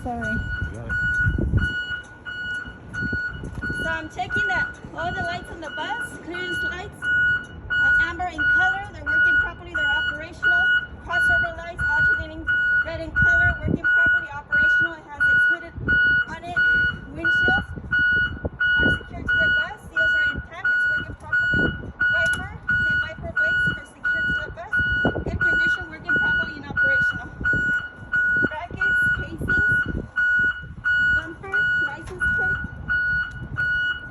Sorry. You got it. So I'm checking that all the lights on the bus, clearance lights, amber in color, they're working properly, they're operational. Crossover lights, alternating red in color, working properly, operational. It has its hooded on it. Windshields are secured to the bus. Seals are intact. It's working properly. Wiper and wiper blades are secured to the bus. Air condition working properly and operational. Brackets, casings, bumper, license plate.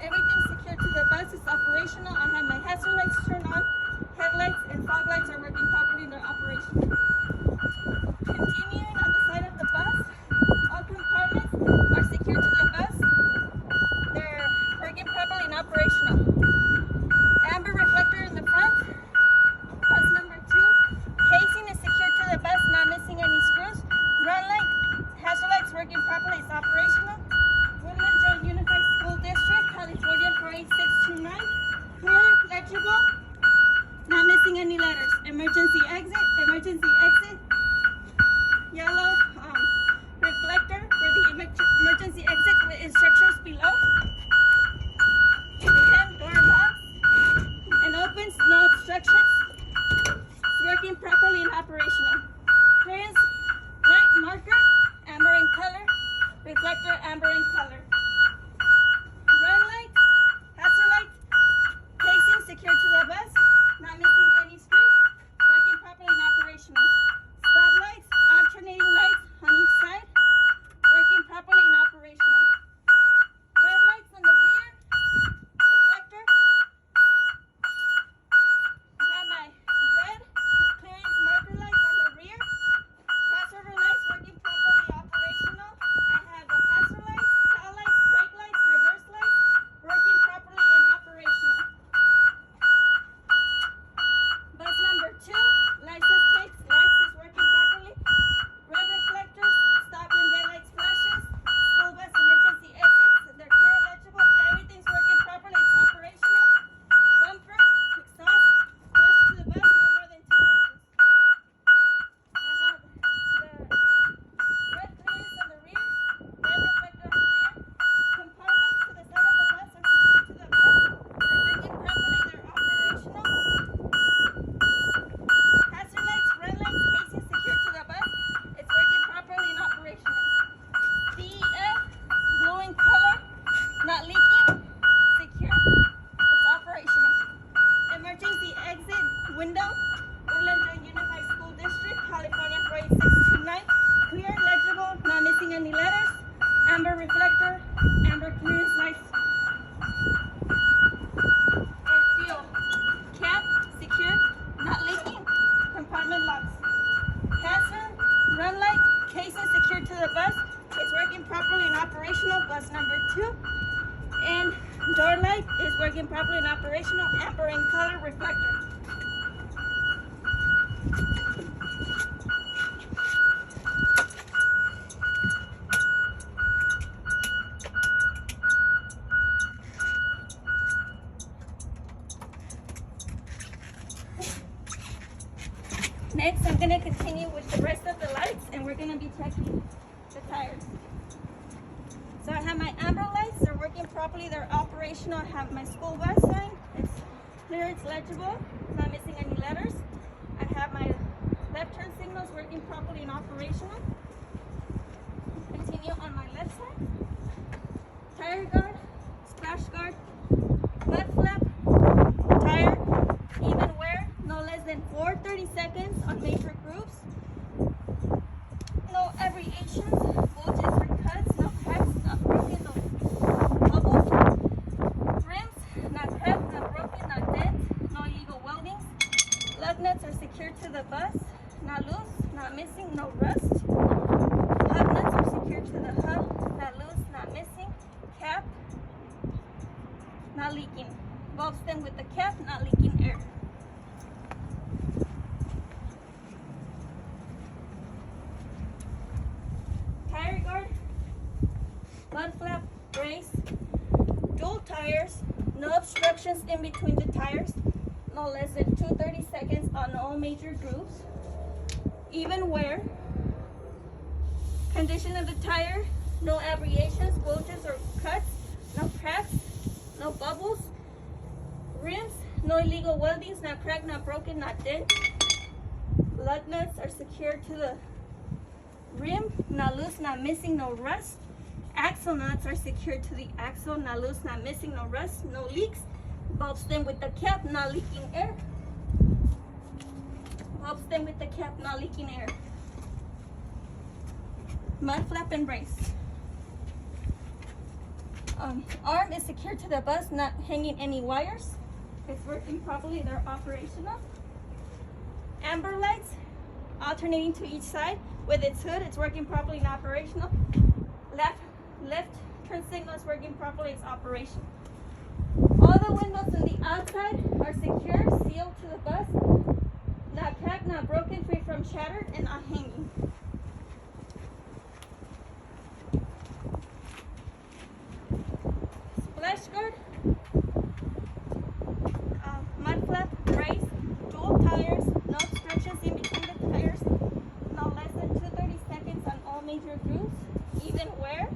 Everything's secured to the bus. It's operational. I have my hazard lights turned on. Headlights and fog lights are working properly. They're operational. Continuing on the side of the bus, all compartments are secured to the bus. They're working properly and operational. Amber reflector in the front. Bus number 2. Casing is secured to the bus, not missing any screws. Run light, hazard lights working properly. It's operational. Woodland Joint Unified School District, California 48629. Clear, legible, not missing any letters. Emergency exit, emergency exit. Yellow reflector for the emergency exit with instructions below. Again, door locks and opens, no obstructions. It's working properly and operational. Clearance light marker, amber in color. Reflector, amber in color. Run lights, hazard lights, casing secured to the bus, not missing any screws, working properly and operational. Stop lights, alternating lights on each side, working properly and operational. Red lights on the rear, reflector. I have my red clearance marker lights on the rear. Crossover lights working properly operational. I have the hazard lights, tail lights, brake lights, reverse lights working properly and operational. Bus number 2, license plates, lights is working properly. Red reflectors, stop when red lights flashes. School bus emergency exits, they're clear, legible, everything's working properly, it's operational. Bumper, exhaust, push to the bus, no more than 2 inches. I have the red clearance on the rear, red reflector on the rear. Compartments to the side of the bus are secured to the bus. They're working properly, they're operational. Hazard lights, red lights, casing secured to the bus. It's working properly and operational. DEF, glowing color, not leaking, secure. It's operational. Emergency exit window, Woodland Joint Unified School District, California 48629. Clear, legible, not missing any letters. Amber reflector, amber clearance lights. And fuel. Cap, secure, not leaking, compartment locks. Hazard, run light, casing secured to the bus. It's working properly and operational. Bus number 2. And door light is working properly and operational. Amber in color reflector. Next, I'm going to continue with the rest of the lights, and we're going to be checking the tires. So I have my amber lights, they're working properly, they're operational. I have my school bus sign, it's clear, it's legible, not missing any letters. I have my left turn signals working properly and operational. Continue on my left side. Tire guard, splash guard, mud flap, tire, even wear, no less than 4 30-seconds on major grooves. No abbreviations, bulges or cuts, no cracks, not broken, no bubbles. Rims, not cracked, not broken, not dent, no illegal weldings. Lug nuts are secured to the bus, not loose, not missing, no rust. Hub nuts are secured to the hub, not loose, not missing. Cap, not leaking. Bulb stem with the cap, not leaking air. Tire guard, mud flap, brace, dual tires, no obstructions in between the tires, no less than 2 30-seconds on all major grooves, even wear, Condition of the tire, no abrasions, bulges or cuts, no cracks, no bubbles. Rims, no illegal weldings, not cracked, not broken, not dent. Lug nuts are secured to the rim, not loose, not missing, no rust. Axle nuts are secured to the axle, not loose, not missing, no rust, no leaks. Bulb stem with the cap, not leaking air. Bulb stem with the cap, not leaking air. Mud flap and brace. Arm is secured to the bus, not hanging any wires. It's working properly, they're operational. Amber lights, alternating to each side. With its hood, it's working properly and operational. Left turn signal is working properly, it's operational. All the windows on the outside are secure, sealed to the bus. Not cracked, not broken, free from shattered, and not hanging. Splash guard, mud flap, brace, dual tires, no stretches in between the tires, no less than 230 seconds on all major grooves, even wear.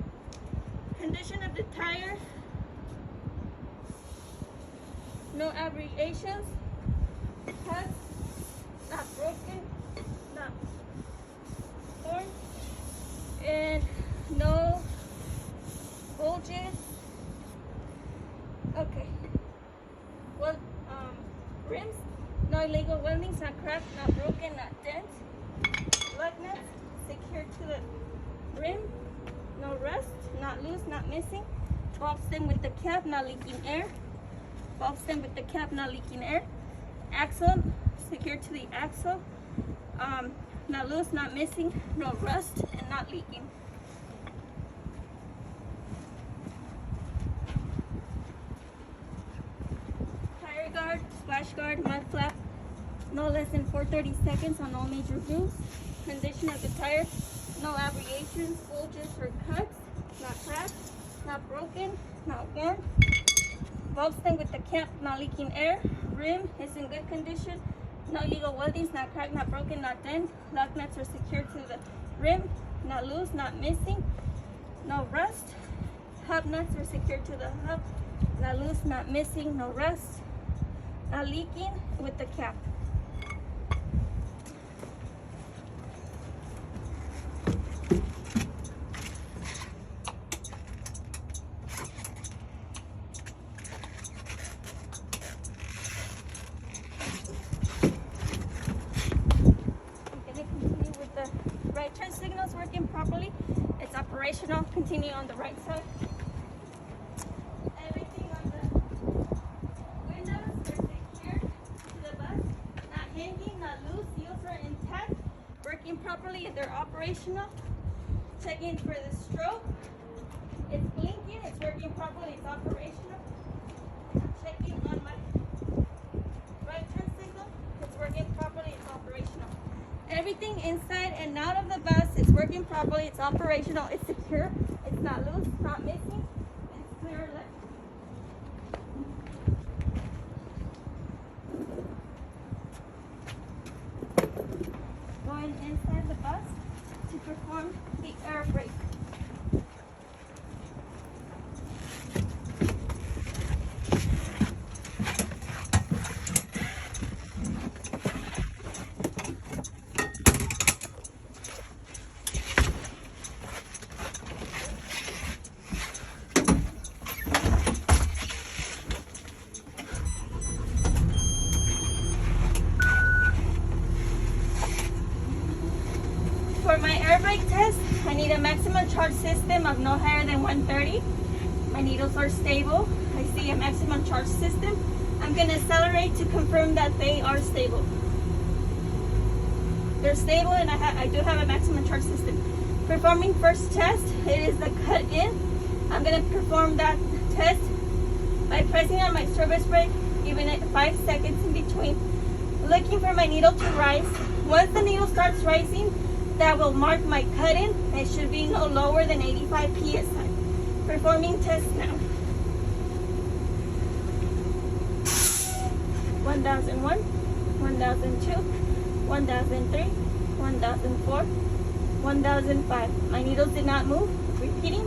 Condition of the tire, no abrasions, cuts, not broken, not torn, and no bulges. Okay. Well, rims, no illegal weldings, not cracked, not broken, not dent. Lug nuts secured to the rim, no rust, not loose, not missing. Bulb stem with the cap, not leaking air. Bulb stem with the cap, not leaking air. Axle secured to the axle, not loose, not missing, no rust, and not leaking. Tire guard, splash guard, mud flap, no less than 430 seconds on all major grooves. Condition of the tire, no abrasions, bulges, or cuts, not cracked, not broken, not worn. Bulb stem with the cap, not leaking air. Rim is in good condition. No illegal weldings, not cracked, not broken, not dent. Lug nuts are secured to the rim, not loose, not missing, no rust. Hub nuts are secured to the hub, not loose, not missing, no rust, not leaking with the cap. Right turn signal is working properly. It's operational. Continue on the right side. Everything on the windows are secured to the bus. Not hanging, not loose. Seals are intact. Working properly. They're operational. Checking for the strobe. It's blinking. It's working properly. It's operational. Checking on my right turn signal. It's working properly. It's operational. Everything inside and out of the bus is working properly. It's operational. It's secure. It's not loose. It's not missing. It's clear left. Going inside the bus to perform the air brake. For my air brake test, I need a maximum charge system of no higher than 130. My needles are stable. I see a maximum charge system. I'm going to accelerate to confirm that they are stable. They're stable and I do have a maximum charge system. Performing first test, it is the cut in. I'm going to perform that test by pressing on my service brake, giving it 5 seconds in between. Looking for my needle to rise. Once the needle starts rising, that will mark my cut in. It should be no lower than 85 psi. Performing test now. 1001, 1002, 1003, 1004, 1005. My needles did not move. Repeating.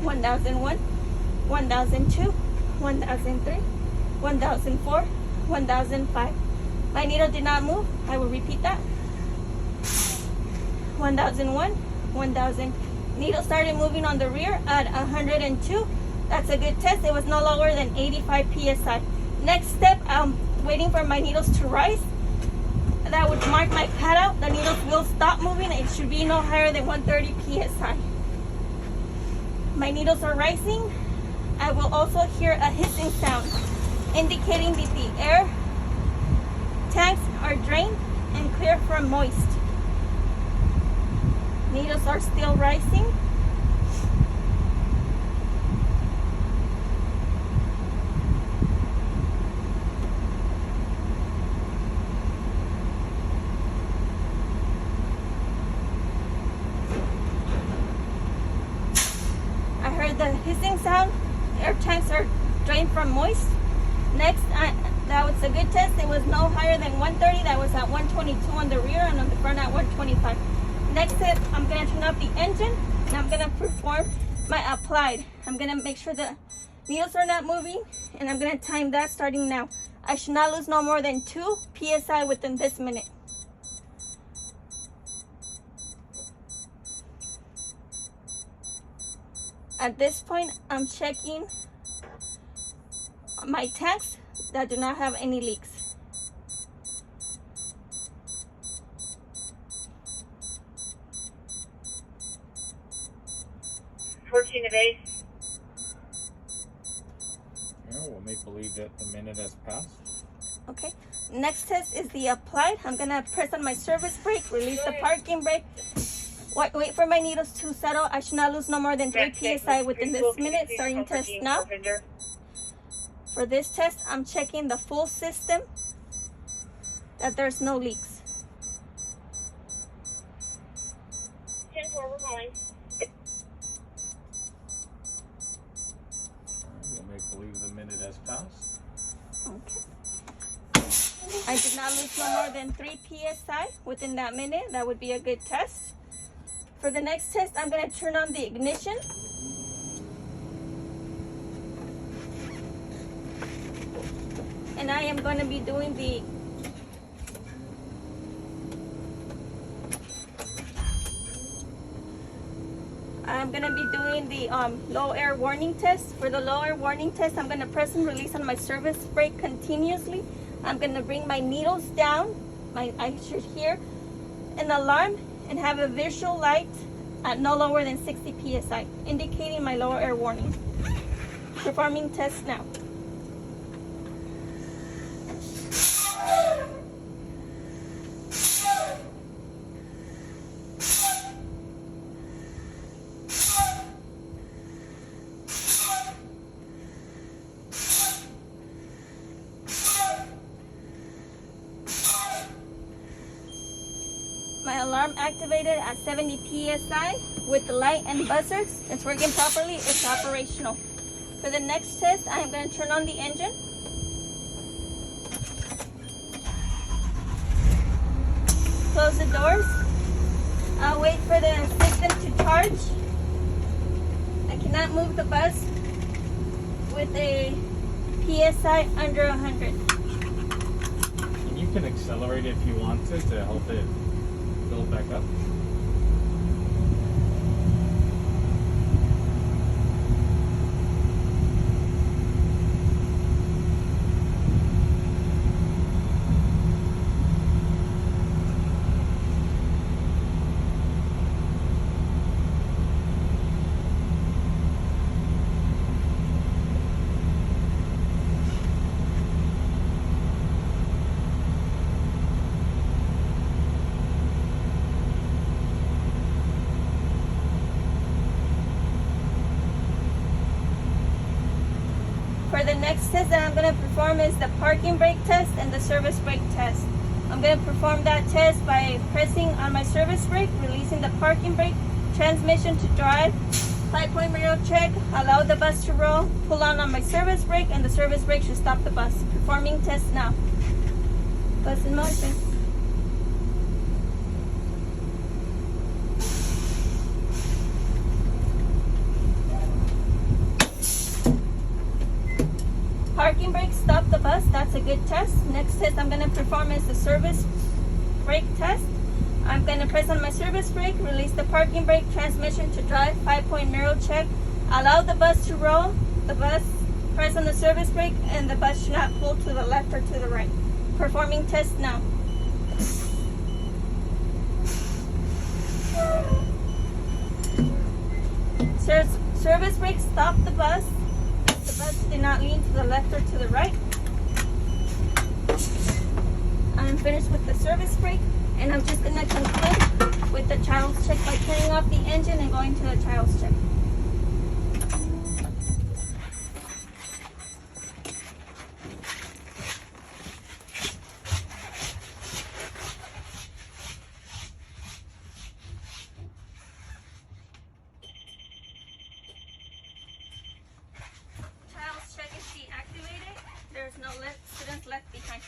1001, 1002, 1003, 1004, 1005. My needle did not move. I will repeat that. 1001, 1000. Needle started moving on the rear at 102. That's a good test. It was no lower than 85 psi. Next step, I'm waiting for my needles to rise. That would mark my cutout. The needles will stop moving. It should be no higher than 130 psi. My needles are rising. I will also hear a hissing sound, indicating that the air tanks are drained and clear from moist. Needles are still rising. I heard the hissing sound. Air tanks are drained from moist. Next, that was a good test. It was no higher than 130. That was at 122 on the rear and on the front at 125. Next step, I'm going to turn up the engine and I'm going to perform my applied. I'm going to make sure the needles are not moving and I'm going to time that starting now. I should not lose no more than 2 psi within this minute. At this point, I'm checking my tanks that do not have any leaks. Approaching the base. Yeah, we'll make believe that the minute has passed. Okay. Next test is the applied. I'm gonna press on my service brake, release the parking brake. Wait for my needles to settle. I should not lose no more than 3 psi within this minute. Starting test now. For this test, I'm checking the full system that there's no leaks. 10-4, we're going. We'll make believe the minute has passed. Okay. I did not lose no more than 3 psi within that minute. That would be a good test. For the next test, I'm going to turn on the ignition. And I am going to be doing the low air warning test. For the low air warning test, I'm going to press and release on my service brake continuously. I'm going to bring my needles down. I should hear an alarm and have a visual light at no lower than 60 psi, indicating my lower air warning. Performing test now. My alarm activated at 70 psi with the light and buzzers. It's working properly. It's operational. For the next test, I am going to turn on the engine. Close the doors. I'll wait for the system to charge. I cannot move the bus with a PSI under 100. And you can accelerate it if you want to help it build back up. For the next test that I'm going to perform is the parking brake test and the service brake test. I'm going to perform that test by pressing on my service brake, releasing the parking brake, transmission to drive, 5-point radio check, allow the bus to roll, pull on my service brake, and the service brake should stop the bus. Performing test now. Bus in motion. bus. That's a good test. Next test I'm going to perform is the service brake test. I'm going to press on my service brake, release the parking brake, transmission to drive, 5-point mirror check. Allow the bus to roll. The bus, press on the service brake, and the bus should not pull to the left or to the right. Performing test now. Service brake, stop the bus. The bus did not lean to the left or to the right. I'm finished with the service brake, and I'm just going to conclude with the child's check by turning off the engine and going to the child's check. Child's check is deactivated. There's no students left behind.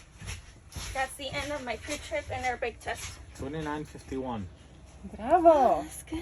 That's the end of my pre-trip and air brake test. 2951. Bravo! That's good.